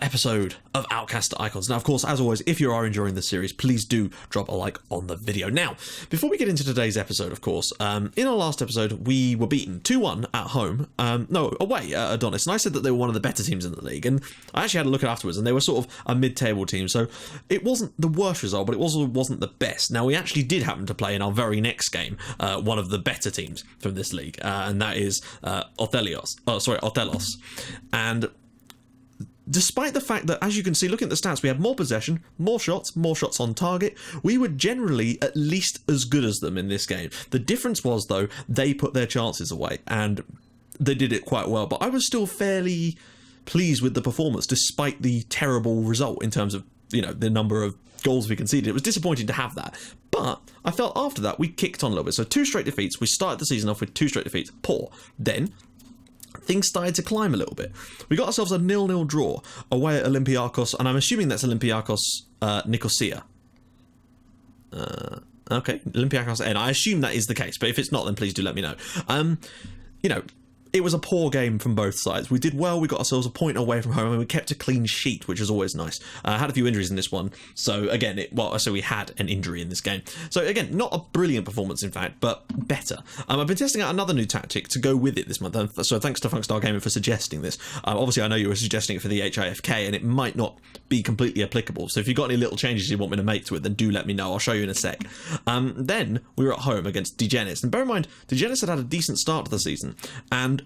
episode of Outcast Icons. Now, of course, as always, if you are enjoying the series, please do drop a like on the video. Now, before we get into today's episode, of course, in our last episode, we were beaten 2-1 at home, away at Adonis, and I said that they were one of the better teams in the league, and I actually had a look at afterwards, and they were sort of a mid-table team, so it wasn't the worst result, but it also wasn't the best. Now, we actually did happen to play in our very next game, one of the better teams from this league, and that is Othellos, and despite the fact that, as you can see, looking at the stats, we had more possession, more shots on target, we were generally at least as good as them in this game. The difference was, though, they put their chances away, and they did it quite well, but I was still fairly pleased with the performance, despite the terrible result in terms of, the number of goals we conceded. It was disappointing to have that, but I felt after that we kicked on a little bit. So 2 straight defeats. We started the season off with 2 straight defeats. Poor. Then things started to climb a little bit. We got ourselves a 0-0 draw away at Olympiacos, and I'm assuming that's Olympiacos Nicosia. Okay, Olympiacos N. I assume that is the case, but if it's not, then please do let me know. It was a poor game from both sides. We did well, we got ourselves a point away from home, and we kept a clean sheet, which is always nice. I had a few injuries in this one, so again, we had an injury in this game. So again, not a brilliant performance, in fact, but better. I've been testing out another new tactic to go with it this month, so thanks to Funkstar Gaming for suggesting this. Obviously, I know you were suggesting it for the HIFK, and it might not be completely applicable, so if you've got any little changes you want me to make to it, then do let me know. I'll show you in a sec. Then we were at home against Degenis, and bear in mind, Degenis had a decent start to the season, and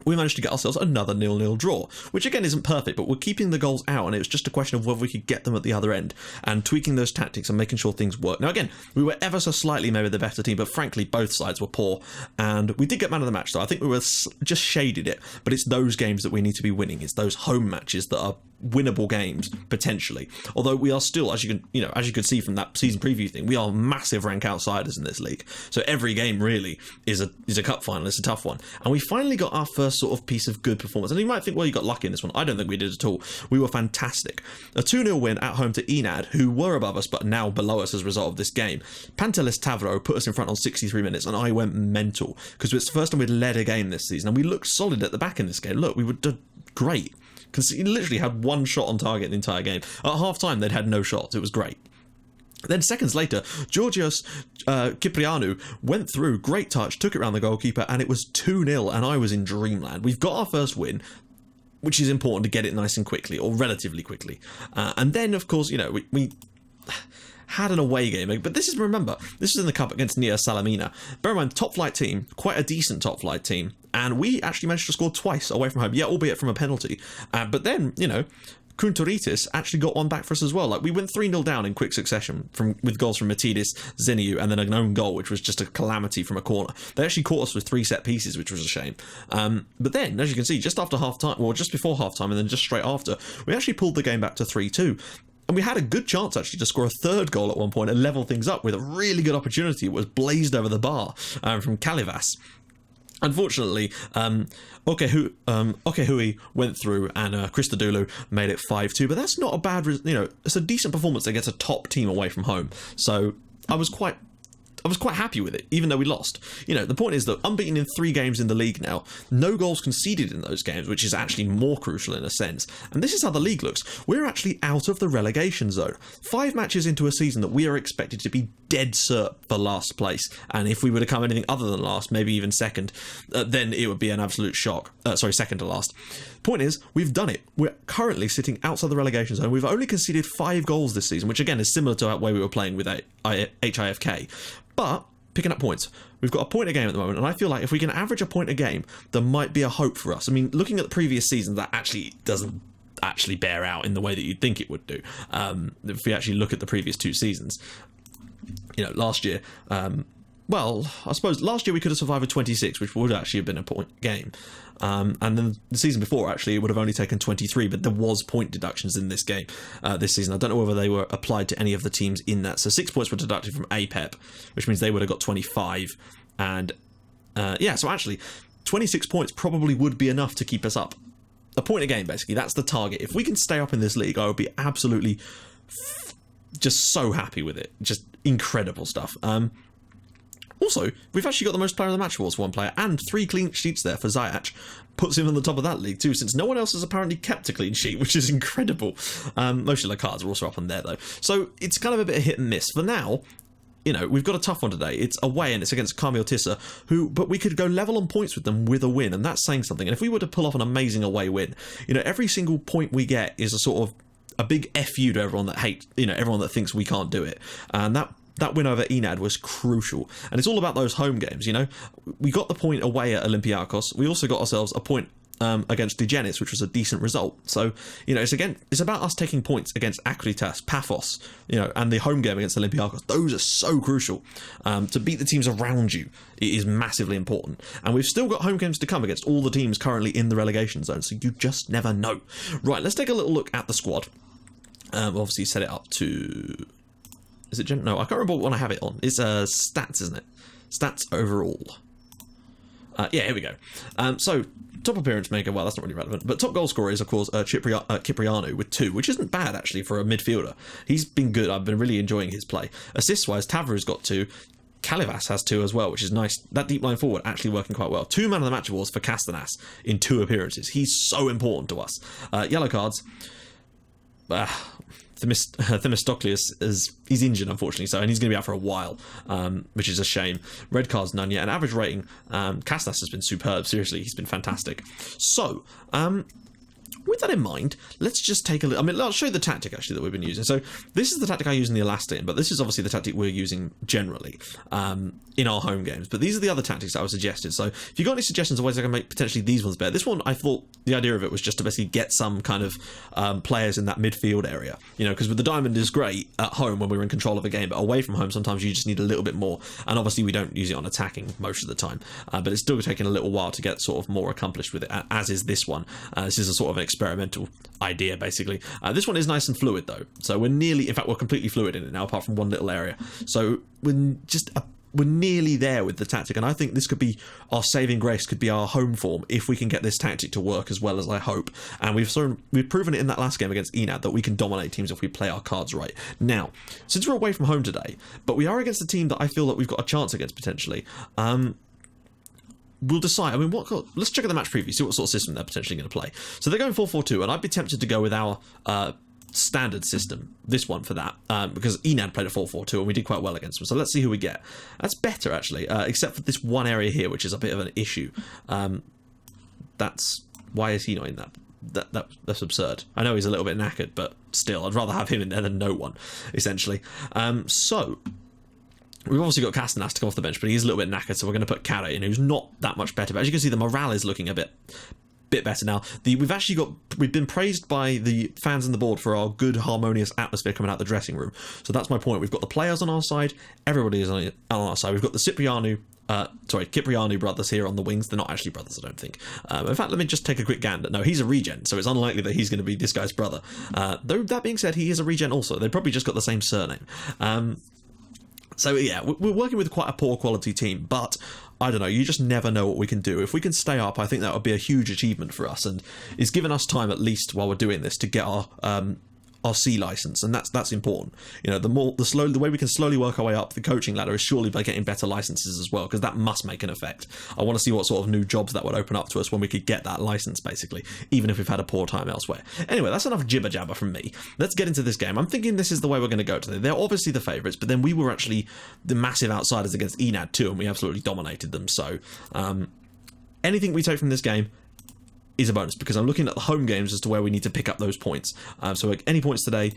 we managed to get ourselves another 0-0 draw, which again isn't perfect, but we're keeping the goals out, and it was just a question of whether we could get them at the other end, and tweaking those tactics and making sure things work. Now again, we were ever so slightly maybe the better team, but frankly both sides were poor, and we did get man of the match, though. I think we were just shaded it, but it's those games that we need to be winning. It's those home matches that are winnable games, potentially. Although we are still, as you can see from that season preview thing, we are massive rank outsiders in this league. So every game really is a cup final. It's a tough one. And we finally got our first sort of piece of good performance. And you might think, well, you got lucky in this one. I don't think we did at all. We were fantastic. A 2-0 win at home to Enad, who were above us but now below us as a result of this game. Pantelis Tavro put us in front on 63 minutes, and I went mental because it's the first time we'd led a game this season, and we looked solid at the back in this game. Look, we were great. Because he literally had 1 shot on target the entire game. At half-time, they'd had no shots. It was great. Then seconds later, Georgios Kyprianou went through, great touch, took it around the goalkeeper, and it was 2-0, and I was in dreamland. We've got our first win, which is important to get it nice and quickly, or relatively quickly. And then, of course, we had an away game, but this is in the cup against Nia Salamina. Bear in mind, top flight team, quite a decent top flight team, and we actually managed to score twice away from home, albeit from a penalty. But then, Kuntoritis actually got one back for us as well. Like, we went 3-0 down in quick succession with goals from Matidis, Zeniu, and then an own goal, which was just a calamity from a corner. They actually caught us with 3 set pieces, which was a shame. But then, as you can see, just after half-time, or just before half-time, and then just straight after, we actually pulled the game back to 3-2. And we had a good chance, actually, to score a 3rd goal at one point and level things up with a really good opportunity. It was blazed over the bar from Calivas. Unfortunately, Okehui went through, and Christodoulou made it 5-2. But that's not a bad, it's a decent performance that gets a top team away from home. So I was quite happy with it, even though we lost. The point is that unbeaten in 3 games in the league now, no goals conceded in those games, which is actually more crucial in a sense. And this is how the league looks. We're actually out of the relegation zone. 5 matches into a season that we are expected to be dead cert for last place. And if we were to come anything other than last, maybe even second, then it would be an absolute shock. Second to last. Point is, we've done it. We're currently sitting outside the relegation zone. We've only conceded 5 goals this season, which again is similar to the way we were playing with HIFK. But picking up points. We've got a point a game at the moment, and I feel like if we can average a point a game, there might be a hope for us. I mean, looking at the previous season, that actually doesn't actually bear out in the way that you'd think it would do. If we actually look at the previous 2 seasons, last year, I suppose last year we could have survived with 26, which would actually have been a point game. And then the season before, actually, it would have only taken 23, but there was point deductions in this game, this season. I don't know whether they were applied to any of the teams in that. So 6 points were deducted from APEP, which means they would have got 25. And so actually, 26 points probably would be enough to keep us up. A point a game, basically. That's the target. If we can stay up in this league, I would be absolutely just so happy with it. Just incredible stuff. Also, we've actually got the most player of the match awards for one player, and 3 clean sheets there for Ziyech. Puts him on the top of that league too, since no one else has apparently kept a clean sheet, which is incredible. Most of the cards are also up on there though. So it's kind of a bit of hit and miss. For now, you know, we've got a tough one today. It's away and it's against Karmiotissa, but we could go level on points with them with a win, and that's saying something. And if we were to pull off an amazing away win, you know, every single point we get is a sort of a big FU to everyone that hates, you know, everyone that thinks we can't do it. And that win over Enad was crucial. And it's all about those home games, you know. We got the point away at Olympiacos. We also got ourselves a point against Digenis, which was a decent result. So, you know, it's about us taking points against Akritas, Paphos, you know, and the home game against Olympiacos. Those are so crucial. To beat the teams around you, it is massively important. And we've still got home games to come against all the teams currently in the relegation zone, so you just never know. Right, let's take a little look at the squad. Obviously set it up to... Is it no, I can't remember what one I have it on. It's stats, isn't it? Stats overall. Yeah, here we go. So, top appearance maker, well, that's not really relevant. But top goal scorer is, of course, Cipriano with 2, which isn't bad, actually, for a midfielder. He's been good. I've been really enjoying his play. Assists-wise, Tavares got 2. Calivas has 2 as well, which is nice. That deep line forward actually working quite well. 2 man of the match awards for Castanas in 2 appearances. He's so important to us. Yellow cards... Themistocles he's injured, unfortunately, and he's going to be out for a while, which is a shame. Red cards, none yet. And average rating, Castas has been superb. Seriously, he's been fantastic. So, with that in mind, let's just take a look. I mean, I'll show you the tactic actually that we've been using. So this is the tactic I use in the Elastian, but this is obviously the tactic we're using generally in our home games. But these are the other tactics that I suggested. So if you've got any suggestions of ways I can make potentially these ones better, this one I thought the idea of it was just to basically get some kind of players in that midfield area. You know, because with the diamond is great at home when we're in control of a game, but away from home sometimes you just need a little bit more. And obviously we don't use it on attacking most of the time, but it's still taking a little while to get sort of more accomplished with it, as is this one. This is a sort of an experimental idea basically. This one is nice and fluid though, so we're completely fluid in it now, apart from one little area. So we're nearly there with the tactic, and I think this could be our saving grace, could be our home form if we can get this tactic to work as well as I hope. And we've proven it in that last game against Enad that we can dominate teams if we play our cards right. Now, since we're away from home today, but we are against a team that I feel that we've got a chance against potentially, we'll decide. I mean, let's check out the match preview, see what sort of system they're potentially going to play. So they're going 4-4-2, and I'd be tempted to go with our standard system, this one for that, because Enad played a 4-4-2 and we did quite well against them. So let's see who we get. That's better actually, except for this one area here, which is a bit of an issue. Why is he not in that? That's absurd. I know he's a little bit knackered, but still, I'd rather have him in there than no one, essentially. So we've obviously got Castanas to come off the bench, but he's a little bit knackered, so we're going to put Cara in, who's not that much better. But as you can see, the morale is looking a bit better now. We've been praised by the fans on the board for our good, harmonious atmosphere coming out the dressing room. So that's my point. We've got the players on our side. Everybody is on our side. We've got the Cipriano brothers here on the wings. They're not actually brothers, I don't think. In fact, let me just take a quick gander. No, he's a regen, so it's unlikely that he's going to be this guy's brother. Though that being said, he is a regen also. They probably just got the same surname. So yeah, we're working with quite a poor quality team, but I don't know, you just never know what we can do. If we can stay up, I think that would be a huge achievement for us, and it's given us time at least while we're doing this to get our C license, and that's important. You know, the way we can slowly work our way up the coaching ladder is surely by getting better licenses as well, because that must make an effect. I want to see what sort of new jobs that would open up to us when we could get that license, basically, even if we've had a poor time elsewhere. Anyway, that's enough jibber jabber from me. Let's get into this game. I'm thinking this is the way we're going to go today. They're obviously the favourites, but then we were actually the massive outsiders against Enad too, and we absolutely dominated them. So anything we take from this game is a bonus, because I'm looking at the home games as to where we need to pick up those points. So like any points today,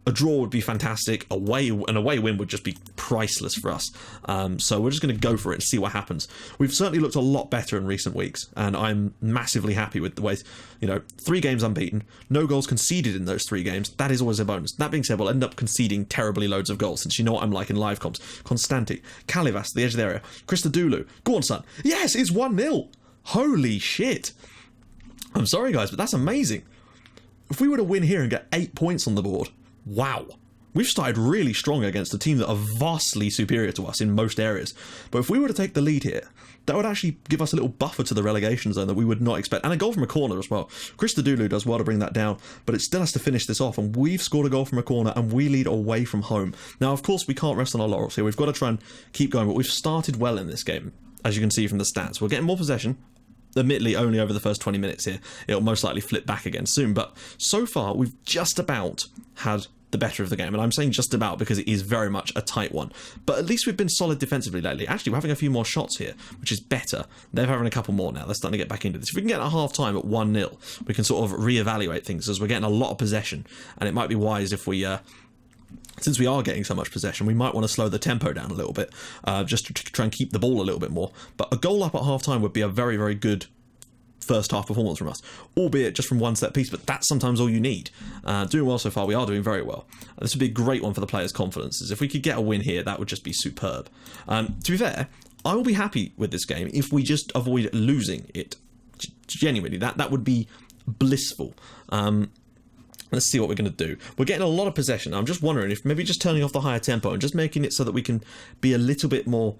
a draw would be fantastic. An away win would just be priceless for us. So we're just going to go for it and see what happens. We've certainly looked a lot better in recent weeks, and I'm massively happy with the way, 3 games unbeaten, no goals conceded in those 3 games. That is always a bonus. That being said, we'll end up conceding terribly loads of goals, since you know what I'm like in live comps. Constanti, Calivas, the edge of the area, Christodoulou, go on son. Yes, it's 1-0. Holy shit. I'm sorry guys, but that's amazing. If we were to win here and get 8 points on the board, wow. we've started really strong against a team that are vastly superior to us in most areas. But if we were to take the lead here, that would actually give us a little buffer to the relegation zone that we would not expect. And a goal from a corner as well. Chris Dudulu does well to bring that down, but it still has to finish this off. And we've scored a goal from a corner and we lead away from home. Now, of course, we can't rest on our laurels here. We've got to try and keep going, but we've started well in this game, as you can see from the stats. We're getting more possession. Admittedly, only over the first 20 minutes here. It'll most likely flip back again soon. But so far, we've just about had the better of the game. And I'm saying just about because it is very much a tight one. But at least we've been solid defensively lately. Actually, we're having a few more shots here, which is better. They're having a couple more now. They're starting to get back into this. If we can get a half-time at 1-0, we can sort of reevaluate things as we're getting a lot of possession. And it might be wise if we... since we are getting so much possession, we might want to slow the tempo down a little bit, just to try and keep the ball a little bit more. But a goal up at half-time would be a very, very good first half performance from us, albeit just from one set piece, but that's sometimes all you need. Doing well so far, we are doing very well. This would be a great one for the players' confidences. If we could get a win here, that would just be superb. To be fair, I will be happy with this game if we just avoid losing it. Genuinely, that would be blissful. Let's see what we're going to do. We're getting a lot of possession. I'm just wondering if maybe just turning off the higher tempo and just making it so that we can be a little bit more...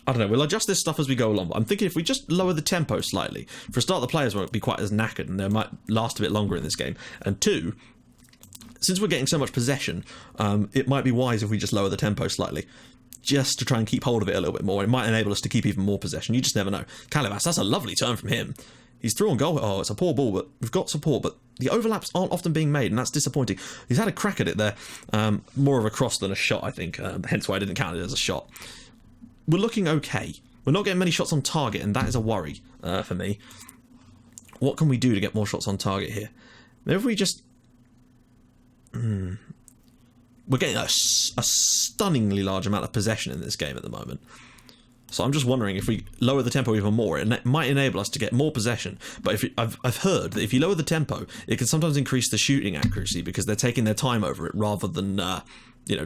I don't know, we'll adjust this stuff as we go along, but I'm thinking if we just lower the tempo slightly, for a start, the players won't be quite as knackered and they might last a bit longer in this game. And two, since we're getting so much possession, it might be wise if we just lower the tempo slightly, just to try and keep hold of it a little bit more. It might enable us to keep even more possession. You just never know. Calivas, that's a lovely turn from him. He's through on goal. Oh, it's a poor ball, but we've got support, but the overlaps aren't often being made, and that's disappointing. He's had a crack at it there. More of a cross than a shot, I think, hence why I didn't count it as a shot. We're looking okay. We're not getting many shots on target, and that is a worry for me. What can we do to get more shots on target here? Maybe if we just... We're getting a stunningly large amount of possession in this game at the moment. So I'm just wondering if we lower the tempo even more, it might enable us to get more possession. But I've heard that if you lower the tempo, it can sometimes increase the shooting accuracy because they're taking their time over it rather than...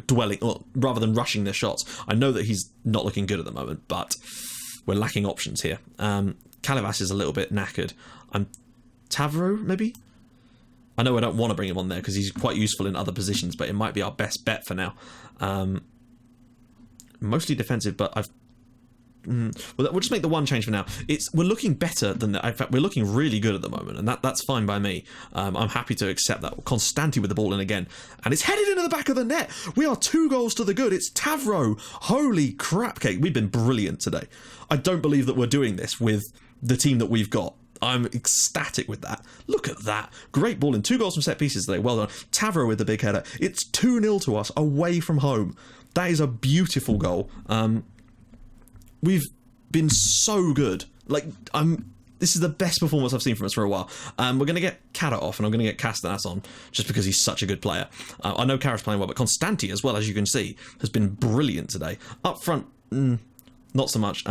dwelling, or rather than rushing their shots. I know that he's not looking good at the moment, but we're lacking options here. Calivas is a little bit knackered. Tavro, maybe? I know I don't want to bring him on there because he's quite useful in other positions, but it might be our best bet for now. Mostly defensive, but we'll just make the one change for now. We're looking better than that. In fact, we're looking really good at the moment, and that's fine by me. I'm happy to accept that. Constanti with the ball in again, and it's headed into the back of the net. We are 2 goals to the good. It's Tavro. Holy crap cake. We've been brilliant today. I don't believe that we're doing this with the team that we've got. I'm ecstatic with that. Look at that. Great ball in. 2 goals from set pieces today. Well done. Tavro with the big header. It's 2-0 to us away from home. That is a beautiful goal. We've been so good. This is the best performance I've seen from us for a while. We're going to get Cara off, and I'm going to get Castanas on, just because he's such a good player. I know Cara's playing well, but Constanti, as well, as you can see, has been brilliant today. Up front, not so much.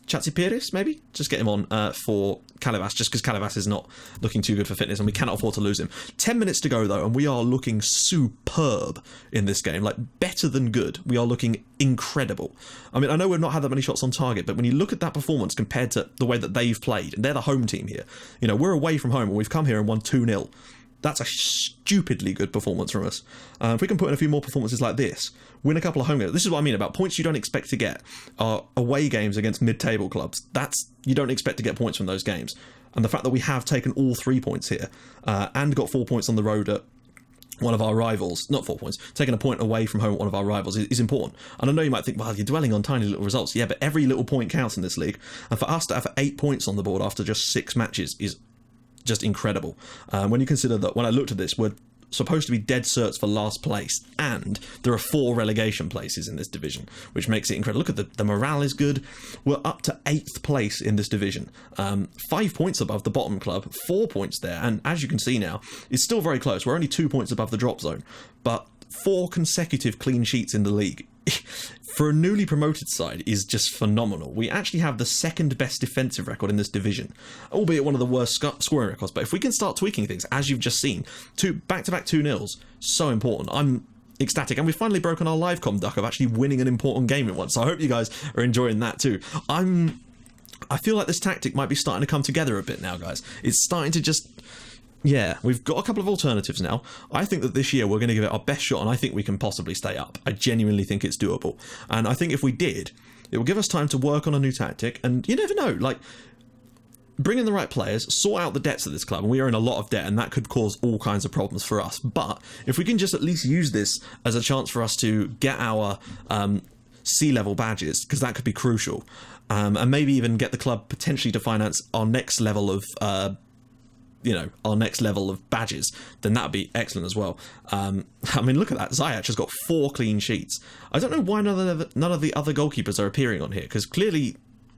Chatsipiris, maybe? Just get him on for Calivas, just because Calivas is not looking too good for fitness, and we cannot afford to lose him. 10 minutes to go, though, and we are looking superb in this game. Better than good. We are looking incredible. I mean, I know we've not had that many shots on target, but when you look at that performance compared to the way that they've played, and they're the home team here, we're away from home, and we've come here and won 2-0. That's a stupidly good performance from us. If we can put in a few more performances like this, win a couple of home games. This is what I mean about points you don't expect to get are away games against mid-table clubs. You don't expect to get points from those games. And the fact that we have taken all 3 points here and got 4 points on the road at one of our rivals, not 4 points, taking a point away from home at one of our rivals is important. And I know you might think, well, you're dwelling on tiny little results. Yeah, but every little point counts in this league. And for us to have 8 points on the board after just 6 matches is just incredible. When you consider that when I looked at this, we're supposed to be dead certs for last place, and there are 4 relegation places in this division, which makes it incredible. Look at the morale is good. We're up to 8th place in this division, 5 points above the bottom club, 4 points there, and as you can see now, it's still very close. We're only 2 points above the drop zone, but 4 consecutive clean sheets in the league for a newly promoted side is just phenomenal. We actually have the 2nd best defensive record in this division, albeit one of the worst scoring records. But if we can start tweaking things, as you've just seen, 2 back-to-back 2-0s, so important. I'm ecstatic, and we've finally broken our live com duck of actually winning an important game at once. So I hope you guys are enjoying that too. I'm I feel like this tactic might be starting to come together a bit now, guys. It's starting to just... Yeah, we've got a couple of alternatives now. I think that this year we're going to give it our best shot, and I think we can possibly stay up. I genuinely think it's doable. And I think if we did, it will give us time to work on a new tactic, and you never know, like, bring in the right players, sort out the debts of this club, and we are in a lot of debt, and that could cause all kinds of problems for us. But if we can just at least use this as a chance for us to get our C-level badges, because that could be crucial, and maybe even get the club potentially to finance our next level of our next level of badges, then that'd be excellent as well. I mean, look at that. Ziyech has got 4 clean sheets. I don't know why none of the other goalkeepers are appearing on here, because clearly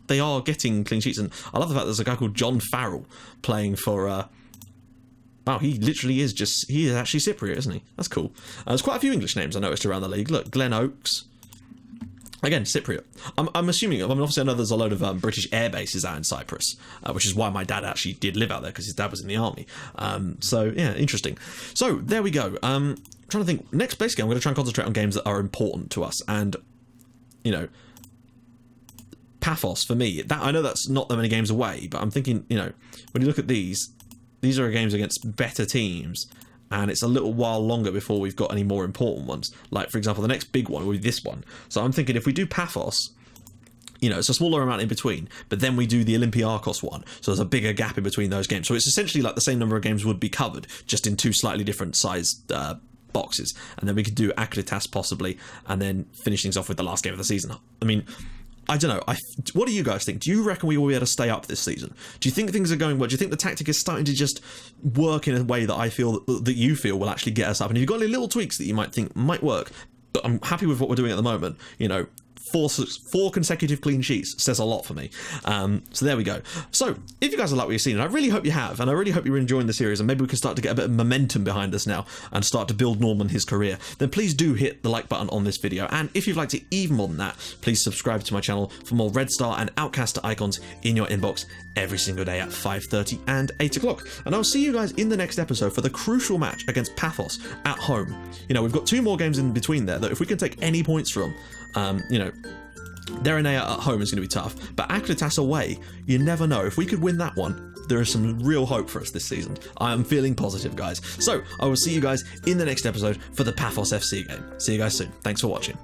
they are getting clean sheets. And I love the fact there's a guy called John Farrell playing for... wow, he literally is he is actually Cypriot, isn't he? That's cool. There's quite a few English names I noticed around the league. Look, Glenn Oakes. Again, Cypriot. I'm assuming, obviously I know there's a load of British air bases out in Cyprus, which is why my dad actually did live out there, because his dad was in the army. So, yeah, interesting. So, there we go. Trying to think. Next, basically, I'm going to try and concentrate on games that are important to us. And, Paphos, for me, I know that's not that many games away, but I'm thinking, when you look at these are games against better teams, and it's a little while longer before we've got any more important ones. Like, for example, the next big one will be this one. So I'm thinking if we do Paphos, it's a smaller amount in between, but then we do the Olympiakos one, so there's a bigger gap in between those games. So it's essentially like the same number of games would be covered, just in 2 slightly different sized boxes. And then we could do Outcasts possibly, and then finish things off with the last game of the season. I mean, I don't know. What do you guys think? Do you reckon we will be able to stay up this season? Do you think things are going well? Do you think the tactic is starting to just work in a way that I feel that you feel will actually get us up? And if you've got any little tweaks that you might think might work, but I'm happy with what we're doing at the moment. 4 consecutive clean sheets says a lot for me. So there we go. So if you guys like what you've seen, and I really hope you have, and I really hope you're enjoying the series, and maybe we can start to get a bit of momentum behind us now and start to build Norman his career, then please do hit the like button on this video. And if you'd like it even more than that, please subscribe to my channel for more Red Star and Outcast icons in your inbox every single day at 5:30 and 8 o'clock. And I'll see you guys in the next episode for the crucial match against Paphos at home. We've got 2 more games in between there that if we can take any points from, Derenea at home is going to be tough, but Outcasts away, you never know. If we could win that one, there is some real hope for us this season. I am feeling positive, guys. So I will see you guys in the next episode for the Paphos FC game. See you guys soon. Thanks for watching.